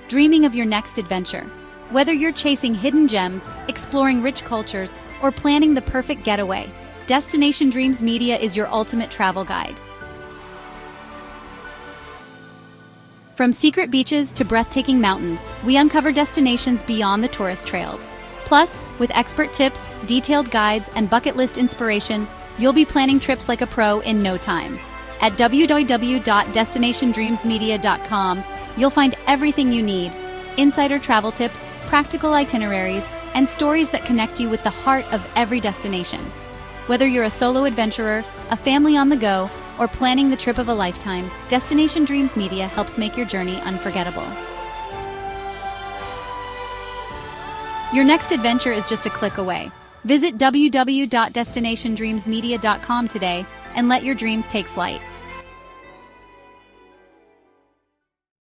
dreaming of your next adventure. Whether you're chasing hidden gems, exploring rich cultures, or planning the perfect getaway, Destination Dreams Media is your ultimate travel guide. From secret beaches to breathtaking mountains, we uncover destinations beyond the tourist trails. Plus, with expert tips, detailed guides, and bucket list inspiration, you'll be planning trips like a pro in no time. At www.destinationdreamsmedia.com, you'll find everything you need: insider travel tips, practical itineraries, and stories that connect you with the heart of every destination. Whether you're a solo adventurer, a family on the go, or planning the trip of a lifetime, Destination Dreams Media helps make your journey unforgettable. Your next adventure is just a click away. Visit www.destinationdreamsmedia.com today and let your dreams take flight.